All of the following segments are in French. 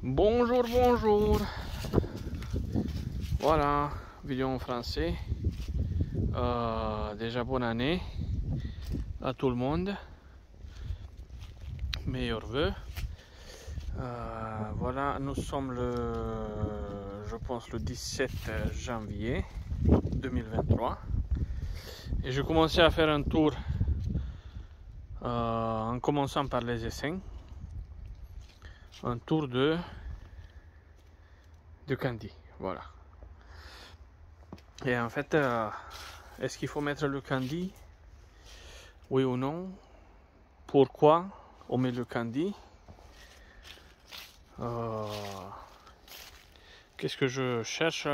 Bonjour, bonjour. Voilà, vidéo en français. Déjà bonne année à tout le monde. Meilleurs vœux. Voilà, nous sommes je pense le 17 janvier 2023. Et je commençais à faire un tour en commençant par les essaims. Un tour de candy, voilà. Et en fait, est-ce qu'il faut mettre le candy? Oui ou non? Pourquoi on met le candy? Qu'est-ce que je cherche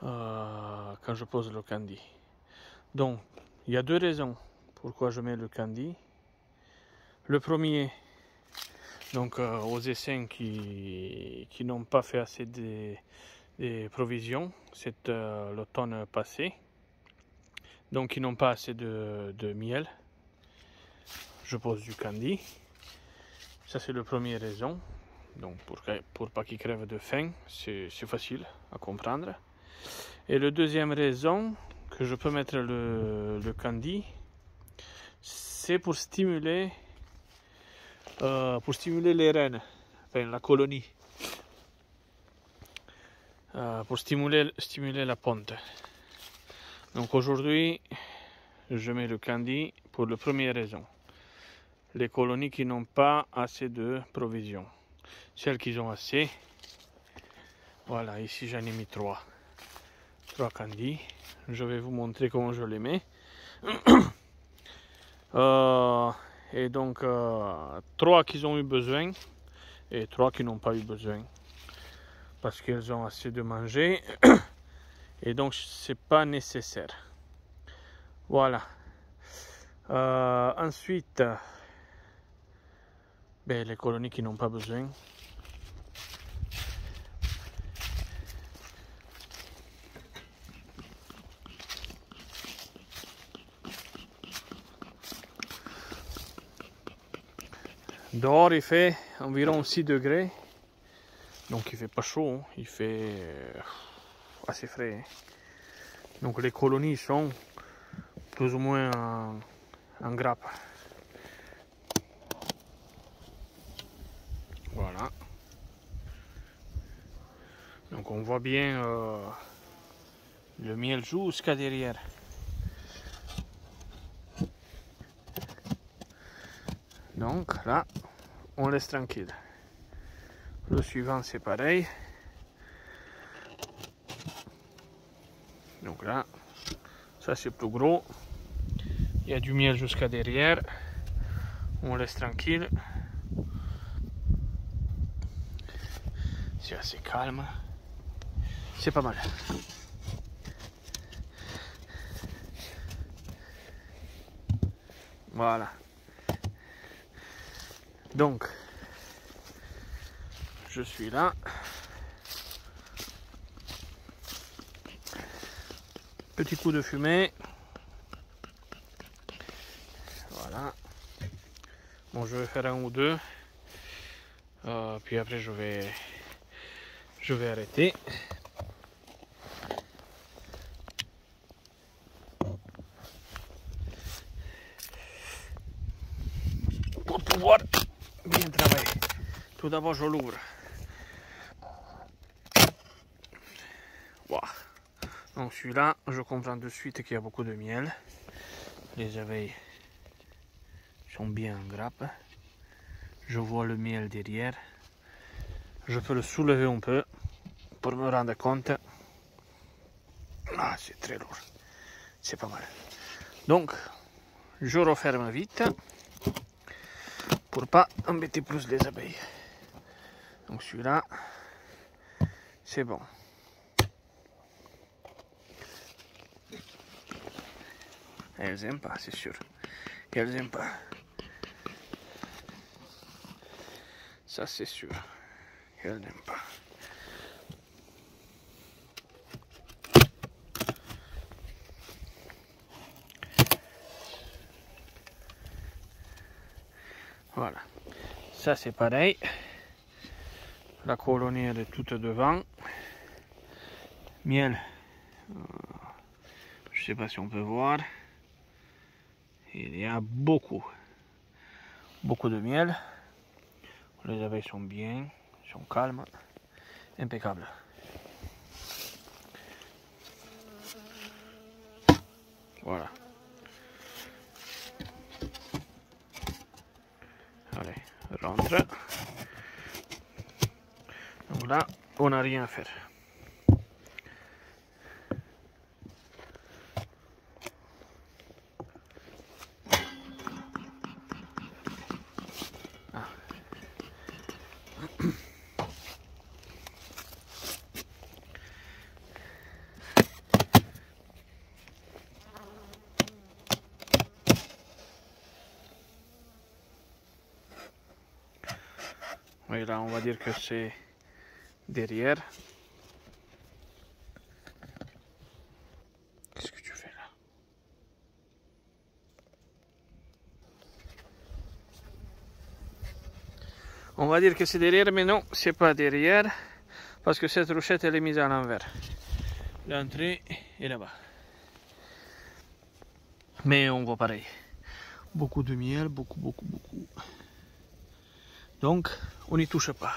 quand je pose le candy? Donc, il y a deux raisons pourquoi je mets le candy. Le premier, donc aux essaims qui n'ont pas fait assez de provisions l'automne passé, donc qui n'ont pas assez de miel, je pose du candy. Ça c'est la première raison. Donc pour pas qu'ils crèvent de faim, c'est facile à comprendre. Et la deuxième raison que je peux mettre le candy, c'est pour stimuler les reines, enfin la colonie, pour stimuler la ponte. Donc aujourd'hui, je mets le candy pour la première raison. Les colonies qui n'ont pas assez de provisions. Celles qui ont assez, voilà, ici j'en ai mis trois candies. Je vais vous montrer comment je les mets. Et donc, trois qui ont eu besoin et trois qui n'ont pas eu besoin. Parce qu'elles ont assez de manger. Et donc, c'est pas nécessaire. Voilà. Ensuite, les colonies qui n'ont pas besoin. Dehors, il fait environ 6 degrés. Donc, il fait pas chaud. Il fait assez frais. Donc, les colonies sont plus ou moins en grappe. Voilà. Donc, on voit bien le miel jusqu'à derrière. Donc, là, on laisse tranquille. Le suivant, c'est pareil. Donc là, ça c'est plus gros. Il y a du miel jusqu'à derrière. On laisse tranquille. C'est assez calme. C'est pas mal. Voilà. Donc, je suis là. Petit coup de fumée. Voilà. Bon, je vais faire un ou deux. Puis après, je vais arrêter. Pour pouvoir bien travailler. Tout d'abord, je l'ouvre. Voilà. Donc celui-là, je comprends de suite qu'il y a beaucoup de miel. Les abeilles sont bien en grappe. Je vois le miel derrière. Je peux le soulever un peu pour me rendre compte. Ah, c'est très lourd. C'est pas mal. Donc, je referme vite pour pas embêter plus les abeilles. Donc celui-là, c'est bon. Elles aiment pas, c'est sûr. Elles aiment pas. Ça, c'est sûr. Elles n'aiment pas. Voilà. Ça, c'est pareil. La colonie elle est toute devant. Miel, je sais pas si on peut voir. Il y a beaucoup de miel. Les abeilles sont bien, sont calmes, impeccables. Voilà. Allez, rentre. Donc là, on n'a rien à faire. Ah. Oui, là, on va dire que c'est derrière. Qu'est-ce que tu fais là? On va dire que c'est derrière, mais non, c'est pas derrière. Parce que cette rochette, elle est mise à l'envers. L'entrée est là-bas. Mais on voit pareil. Beaucoup de miel, beaucoup. Donc, on n'y touche pas.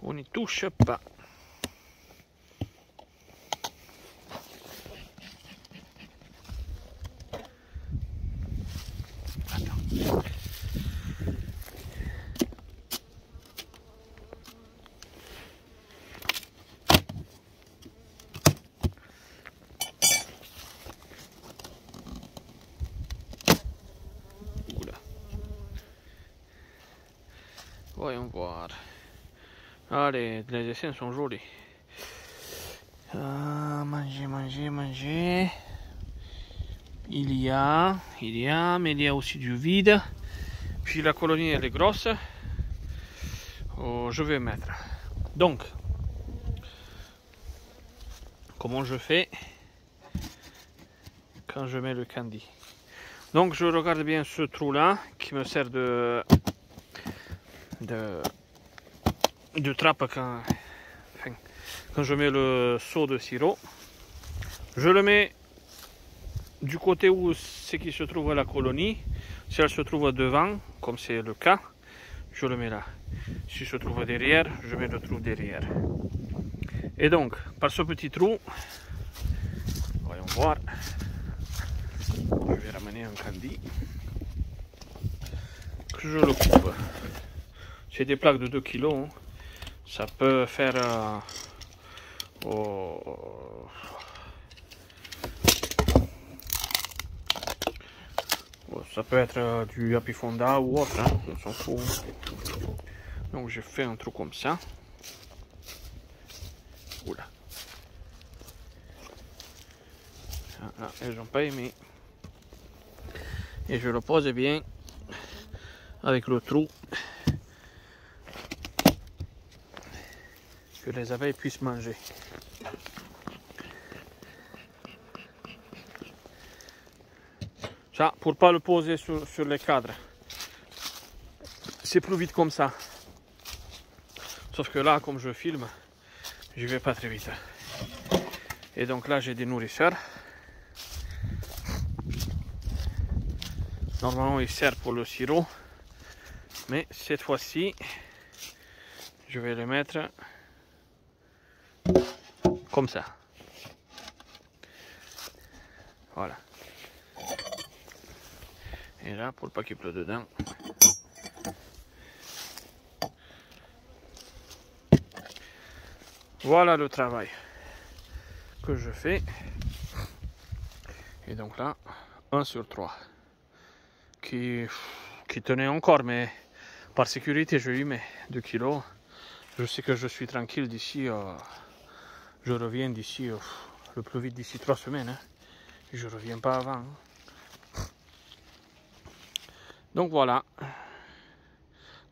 On n'y touche pas. Attends. Oula. Voyons voir. Allez, les essais sont jolis. Manger. Il y a, mais il y a aussi du vide. Puis la colonie elle est grosse. Oh, je vais mettre. Donc, comment je fais quand je mets le candy? Donc je regarde bien ce trou là qui me sert de trappe quand je mets le seau de sirop. Je le mets du côté où c'est qui se trouve la colonie. Si elle se trouve devant, comme c'est le cas, je le mets là. Si se trouve derrière, je mets le trou derrière. Et donc, par ce petit trou, voyons voir, je vais ramener un candy, que je le coupe. C'est des plaques de 2 kg, hein. Ça peut faire ça peut être du Happy Fonda ou autre, hein, on s'en fout. Donc je fais un trou comme ça. Oula. Là, elles n'ont pas aimé. Et je le pose bien avec le trou. Que les abeilles puissent manger. Ça, pour pas le poser sur les cadres. C'est plus vite comme ça. Sauf que là, comme je filme, je vais pas très vite. Et donc là, j'ai des nourrisseurs. Normalement, ils servent pour le sirop. Mais cette fois-ci, je vais les mettre comme ça. Voilà. Et là, pour pas qu'il pleut dedans. Voilà le travail que je fais. Et donc là, 1 sur 3. Qui tenait encore, mais par sécurité, je lui mets 2 kg. Je sais que je suis tranquille d'ici. Je reviens d'ici le plus vite d'ici 3 semaines. Hein. Je reviens pas avant. Hein. Donc voilà,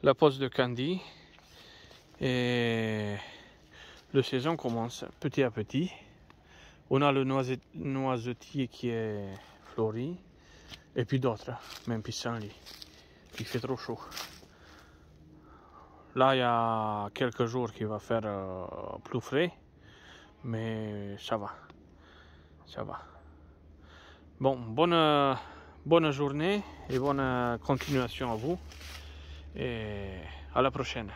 la pose de candy. Et la saison commence petit à petit. On a le noisetier qui est fleuri. Et puis d'autres, même pissenlit. Il fait trop chaud. Là, il y a quelques jours qu'il va faire plus frais, mais ça va. Ça va. Bon, bonne journée et bonne continuation à vous. Et à la prochaine.